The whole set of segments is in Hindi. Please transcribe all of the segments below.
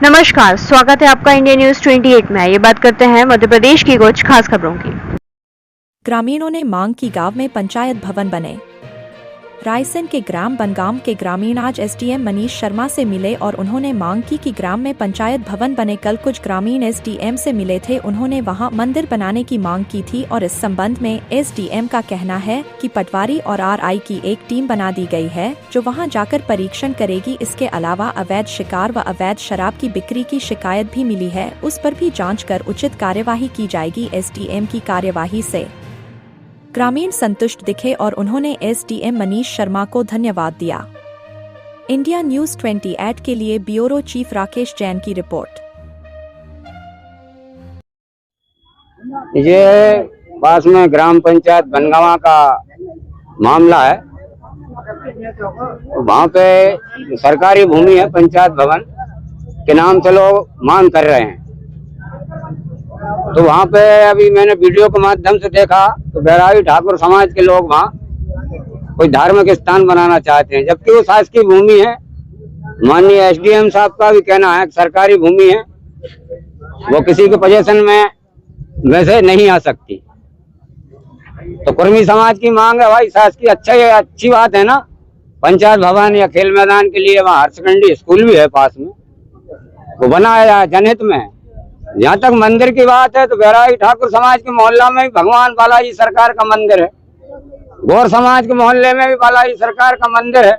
नमस्कार, स्वागत है आपका इंडिया न्यूज 28 में। ये बात करते हैं मध्य प्रदेश की कुछ खास खबरों की। ग्रामीणों ने मांग की गांव में पंचायत भवन बने। रायसेन के ग्राम बनगांव के ग्रामीण आज एसडीएम मनीष शर्मा से मिले और उन्होंने मांग की कि ग्राम में पंचायत भवन बने। कल कुछ ग्रामीण एसडीएम से मिले थे, उन्होंने वहां मंदिर बनाने की मांग की थी और इस संबंध में एसडीएम का कहना है कि पटवारी और आरआई की एक टीम बना दी गई है जो वहां जाकर परीक्षण करेगी। इसके अलावा अवैध शिकार व अवैध शराब की बिक्री की शिकायत भी मिली है, उस पर भी जाँच कर उचित कार्यवाही की जाएगी। एसडीएम की कार्यवाही से ग्रामीण संतुष्ट दिखे और उन्होंने एसडीएम मनीष शर्मा को धन्यवाद दिया। इंडिया न्यूज 28 के लिए ब्यूरो चीफ राकेश जैन की रिपोर्ट। ये पास में ग्राम पंचायत बनगावा का मामला है। वहाँ पे सरकारी भूमि है, पंचायत भवन के नाम से लोग मांग कर रहे हैं। तो वहाँ पे अभी मैंने वीडियो के माध्यम से देखा तो बैरागी ठाकुर समाज के लोग वहाँ कोई धार्मिक स्थान बनाना चाहते हैं, जबकि वो शासकीय भूमि है। माननीय एसडीएम साहब का भी कहना है कि सरकारी भूमि है, वो किसी के पोजीशन में वैसे नहीं आ सकती। तो कुर्मी समाज की मांग है भाई शासकीय, अच्छी बात है ना। पंचायत भवन या खेल मैदान के लिए वहाँ हायर सेकेंडरी स्कूल भी है पास में, वो बनाया जाए जनहित में। जहाँ तक मंदिर की बात है तो बैरागी ठाकुर समाज के मोहल्ला में भी भगवान बालाजी सरकार का मंदिर है, गौर समाज के मोहल्ले में भी बालाजी सरकार का मंदिर है,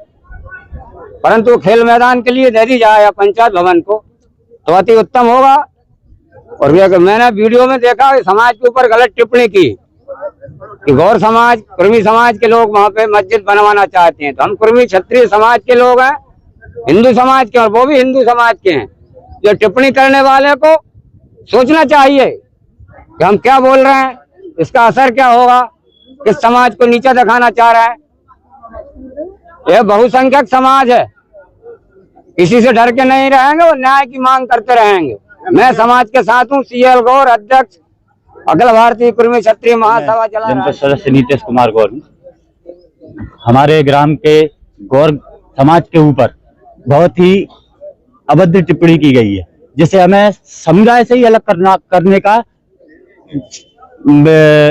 परंतु खेल मैदान के लिए दे दी जाए या पंचायत भवन को तो अति उत्तम होगा। और मैंने वीडियो में देखा समाज के ऊपर गलत टिप्पणी की कि गौर समाज कुर्मी समाज के लोग वहाँ पे मस्जिद बनवाना चाहते हैं। तो हम कुर्मी क्षत्रिय समाज के लोग हैं, हिंदू समाज के, और वो भी हिंदू समाज के हैं। जो टिप्पणी करने वाले को सोचना चाहिए कि हम क्या बोल रहे हैं, इसका असर क्या होगा, किस समाज को नीचा दिखाना चाह रहा है। यह बहुसंख्यक समाज है, किसी से डर के नहीं रहेंगे, वो न्याय की मांग करते रहेंगे। मैं समाज के साथ हूँ। सीएल गौर अध्यक्ष अखिल भारतीय कुर्मी क्षत्रिय महासभा चला रहा है। सदस्य नीतीश कुमार गौर। हमारे ग्राम के गौर समाज के ऊपर बहुत ही अभद्र टिप्पणी की गई है, जिसे हमें समुदाय से ही अलग करने का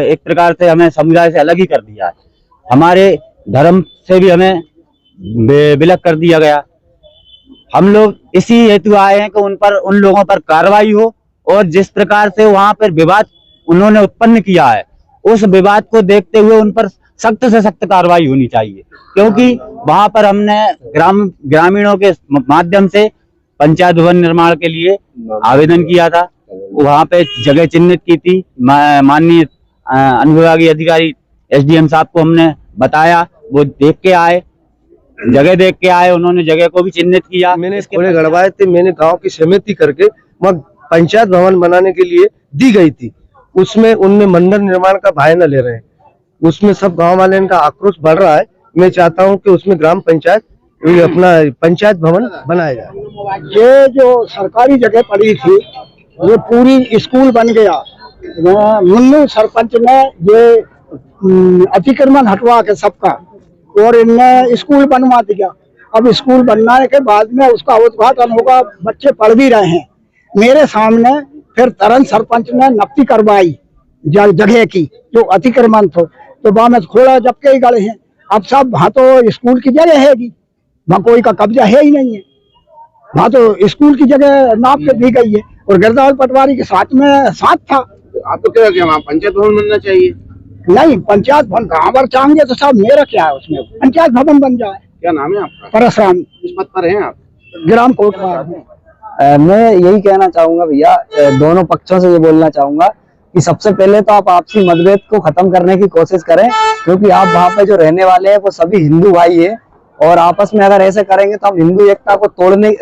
एक प्रकार से हमें समुदाय से अलग ही कर दिया है। हमारे धर्म से भी हमें विलग कर दिया गया। हम लोग इसी हेतु आए हैं कि उन लोगों पर कार्रवाई हो, और जिस प्रकार से वहां पर विवाद उन्होंने उत्पन्न किया है, उस विवाद को देखते हुए उन पर सख्त से सख्त कार्रवाई होनी चाहिए। क्योंकि वहां पर हमने ग्रामीणों के माध्यम से पंचायत भवन निर्माण के लिए आवेदन किया था, वहां पे जगह चिन्हित की थी। माननीय अनुविभागीय अधिकारी एसडीएम साहब को हमने बताया, वो देख के आए, जगह देख के आए, उन्होंने जगह को भी चिन्हित किया। मैंने थोड़े गड़वाए थे, मैंने गांव की सहमति करके वहाँ पंचायत भवन बनाने के लिए दी गई थी। उसमें उनने मंदिर निर्माण का बायना ले रहे हैं, उसमें सब गाँव वाले का आक्रोश बढ़ रहा है। मैं चाहता हूँ कि उसमें ग्राम पंचायत अपना पंचायत भवन बनाया जाए। ये जो सरकारी जगह पड़ी थी वो पूरी स्कूल बन गया। मुन्नू सरपंच ने ये अतिक्रमण हटवा के सबका, और इनने स्कूल बनवा दिया। अब स्कूल बनवाने के बाद में उसका उद्घाटन होगा, बच्चे पढ़ भी रहे हैं मेरे सामने। फिर तरन सरपंच ने नक्ति करवाई जगह की जो अतिक्रमण थो, तो वहां में खोला जबके ही गड़े हैं। अब सब वहाँ तो स्कूल की जगह हैगी, वहाँ कोई का कब्जा है ही नहीं है। वहाँ तो स्कूल की जगह नाप के दी गई है, और गिरदावल पटवारी के साथ था। आप तो क्या वहाँ पंचायत भवन बनना चाहिए? नहीं, पंचायत भवन कहाँ पर चाहेंगे तो सब मेरा क्या है, उसमें पंचायत भवन बन जाए। क्या नाम है आपका? परसराम। किस पद पर हैं आप? ग्राम कोटवार। मैं यही कहना चाहूंगा भैया, दोनों पक्षों से ये बोलना चाहूंगा कि सबसे पहले तो आप आपसी मतभेद को खत्म करने की कोशिश करें, क्योंकि आप वहाँ पे जो रहने वाले हैं वो सभी हिंदू भाई है, और आपस में अगर ऐसे करेंगे तो हम हिंदू एकता को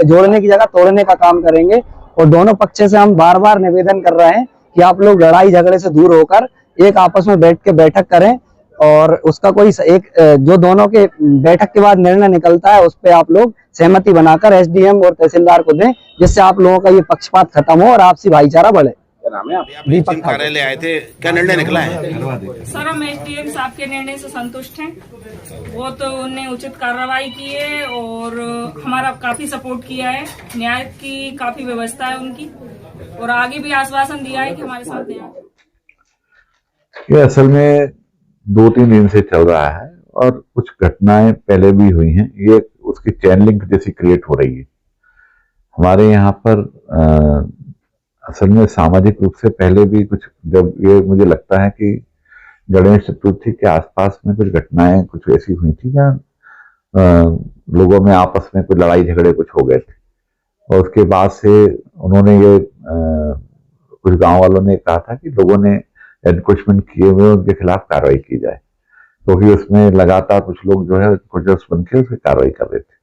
जोड़ने की जगह तोड़ने का काम करेंगे। और दोनों पक्ष से हम बार बार निवेदन कर रहे हैं कि आप लोग लड़ाई झगड़े से दूर होकर एक आपस में बैठ के बैठक करें, और उसका कोई एक जो दोनों के बैठक के बाद निर्णय निकलता है उस पर आप लोग सहमति बनाकर एसडीएम और तहसीलदार को दें, जिससे आप लोगों का ये पक्षपात खत्म हो और आपसी भाईचारा बढ़े। नाम है आप? टीम कार्यालय आए थे, क्या निर्णय निकला है? सर, हम एसडीएम साहब के निर्णय से संतुष्ट हैं। वो तो उनने उचित कार्रवाई की है और हमारा काफी सपोर्ट किया है। न्याय की काफी व्यवस्था है उनकी, और आगे भी आश्वासन दिया है कि हमारे साथ न्याय। ये असल में 2-3 दिन से चल रहा है और कुछ घटनाएं पहले भी हुई हैं। ये उसकी चैन लिंक जैसी क्रिएट हो रही है हमारे यहाँ पर। असल में सामाजिक रूप से पहले भी कुछ, जब ये मुझे लगता है कि गणेश चतुर्थी के आसपास में कुछ घटनाएं कुछ ऐसी हुई थी जहाँ लोगों में आपस में कुछ लड़ाई झगड़े कुछ हो गए थे, और उसके बाद से उन्होंने ये कुछ गांव वालों ने कहा था कि लोगों ने एनक्रोचमेंट किए हुए उनके खिलाफ कार्रवाई की जाए, क्योंकि उसमें लगातार कुछ लोग जो है एनक्रोचर्स बन के उसकी कार्रवाई कर रहे थे।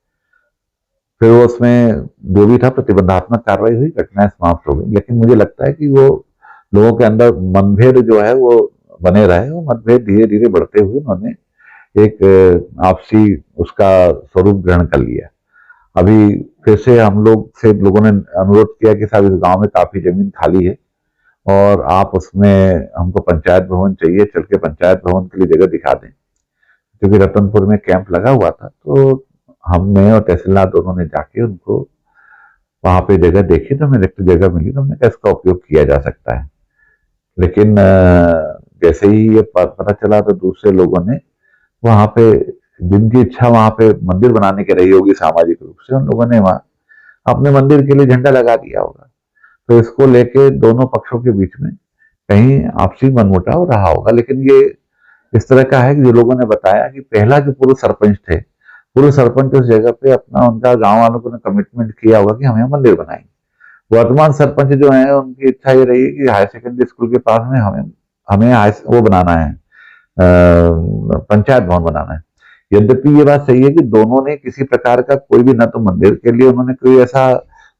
फिर वो उसमें जो भी था प्रतिबंधात्मक कार्रवाई हुई, घटनाएं समाप्त हो गई। लेकिन मुझे लगता है कि वो लोगों के अंदर मनभेद जो है वो बने रहे, वो मतभेद धीरे धीरे बढ़ते हुए उन्होंने एक आपसी उसका स्वरूप ग्रहण कर लिया। अभी फिर से हम लोग से लोगों ने अनुरोध किया कि साहब इस गांव में काफी जमीन खाली है और आप उसमें हमको पंचायत भवन चाहिए, चल के पंचायत भवन के लिए जगह दिखा दें। क्योंकि रतनपुर में कैंप लगा हुआ था, तो हमने और तहसीलदार दोनों ने जाके उनको वहां पे जगह देखी, तो हमें रिक्त जगह मिली, तो हमने कहा इसका उपयोग किया जा सकता है। लेकिन जैसे ही ये पता चला तो दूसरे लोगों ने वहां पे, जिनकी इच्छा वहां पे मंदिर बनाने की रही होगी सामाजिक रूप से, उन लोगों ने वहां अपने मंदिर के लिए झंडा लगा दिया होगा। तो इसको लेके दोनों पक्षों के बीच में कहीं आपसी मनमुटाव रहा होगा। लेकिन ये इस तरह का है कि जो लोगों ने बताया कि पहला जो पूर्व सरपंच थे, पूर्व सरपंच उस जगह पे अपना, उनका गांव वालों को कमिटमेंट किया होगा कि हम यहाँ मंदिर बनाएंगे। वर्तमान सरपंच जो है उनकी इच्छा ये रही है कि हायर सेकेंडरी स्कूल के पास में हमें वो बनाना है, पंचायत भवन बनाना है। यद्यपि ये बात सही है कि दोनों ने किसी प्रकार का कोई भी, न तो मंदिर के लिए उन्होंने कोई ऐसा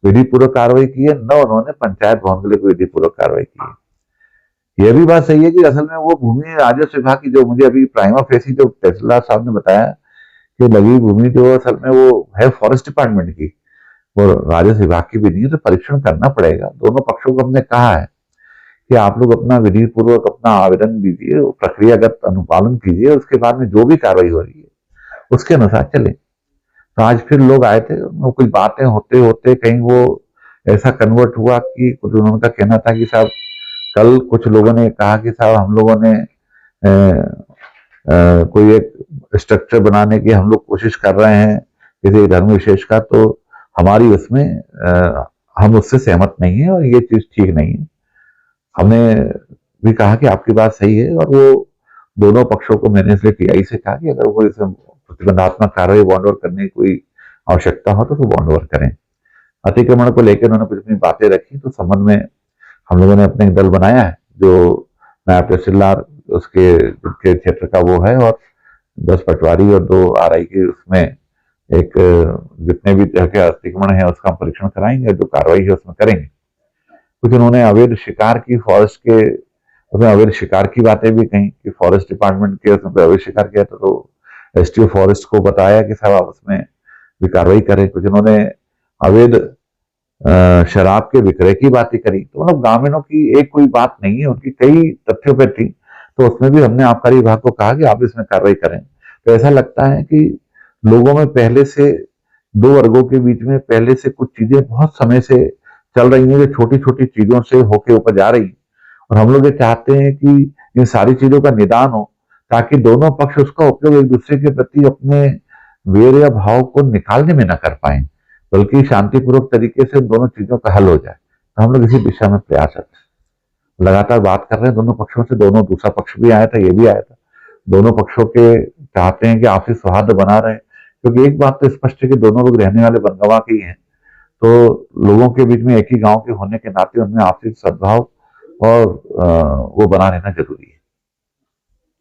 विधि पूर्वक कार्रवाई की है, न उन्होंने पंचायत भवन के लिए कोई विधि पूर्वक कार्रवाई की है। यह भी बात सही है कि असल में वो भूमि राजस्व विभाग की, जो मुझे अभी प्राइमा फेसी जो तहसीलदार साहब ने बताया कि लगी भूमि जो असल में वो है फॉरेस्ट डिपार्टमेंट की, वो राजस्व विभाग की भी नहीं है, तो परीक्षण करना पड़ेगा। दोनों पक्षों को हमने कहा है कि आप लोग अपना विधि पूर्वक अपना आवेदन दीजिए, प्रक्रियागत अनुपालन कीजिए, उसके बाद में जो भी कार्रवाई हो रही है उसके अनुसार चले। तो आज फिर लोग आए थे, कुछ बातें होते होते कहीं वो ऐसा कन्वर्ट हुआ कि कुछ उन्होंने कहना था कि साहब, कल कुछ लोगों ने कहा कि साहब हम लोगों ने कोई एक स्ट्रक्चर बनाने की हम लोग कोशिश कर रहे हैं किसी धर्म विशेष का, तो हमारी उसमें हम उससे सहमत नहीं है और ये चीज ठीक नहीं है। हमने भी कहा कि आपकी बात सही है, और वो दोनों पक्षों को मैंने इसलिए टीआई से कहा कि अगर वो इसमें प्रतिबंधात्मक कार्रवाई बॉन्ड ओवर करने की कोई आवश्यकता हो तो वो बॉन्ड ओवर करें। अतिक्रमण को लेकर उन्होंने कुछ अपनी बातें रखी, तो संबंध में हम लोगों ने अपने एक दल बनाया है, जो नायब तहसीलदार उसके क्षेत्र का वो है, और 10 पटवारी और 2 आरआई के, उसमें एक जितने भी तरह के अतिक्रमण है उसका हम परीक्षण कराएंगे, जो कार्रवाई है उसमें करेंगे। कुछ उन्होंने अवैध शिकार की, फॉरेस्ट के उसमें अवैध शिकार की बातें भी कही कि फॉरेस्ट डिपार्टमेंट के उसमें अवैध शिकार किया था, तो एसटीओ फॉरेस्ट को बताया कि साहब आप उसमें भी कार्रवाई करें। कुछ उन्होंने अवैध शराब के विक्रय की बातें करी। तो मतलब ग्रामीणों की एक कोई बात नहीं है, उनकी कई तथ्यों पर थी, तो उसमें भी हमने आबकारी विभाग को कहा कि आप इसमें कार्रवाई करें। तो ऐसा लगता है कि लोगों में पहले से, 2 वर्गों के बीच में पहले से कुछ चीजें बहुत समय से चल रही हैं, जो छोटी छोटी चीजों से होके ऊपर जा रही, और हम लोग ये चाहते हैं कि इन सारी चीजों का निदान हो, ताकि दोनों पक्ष उसका उपयोग एक दूसरे के प्रति अपने वैर या भाव को निकालने में न कर पाए, बल्कि शांतिपूर्वक तरीके से दोनों चीजों का हल हो जाए। तो हम लोग इसी दिशा में प्रयासरत हैं, लगातार बात कर रहे हैं दोनों पक्षों से। दूसरा पक्ष भी आया था, ये भी आया था। दोनों पक्षों के चाहते हैं कि आपसी सौहार्द बना रहे, क्योंकि एक बात तो स्पष्ट है कि दोनों लोग रहने वाले बनगवा के ही हैं, तो लोगों के बीच में एक ही गांव के होने के नाते उनमें आपसी सद्भाव और वो बना रहना जरूरी है।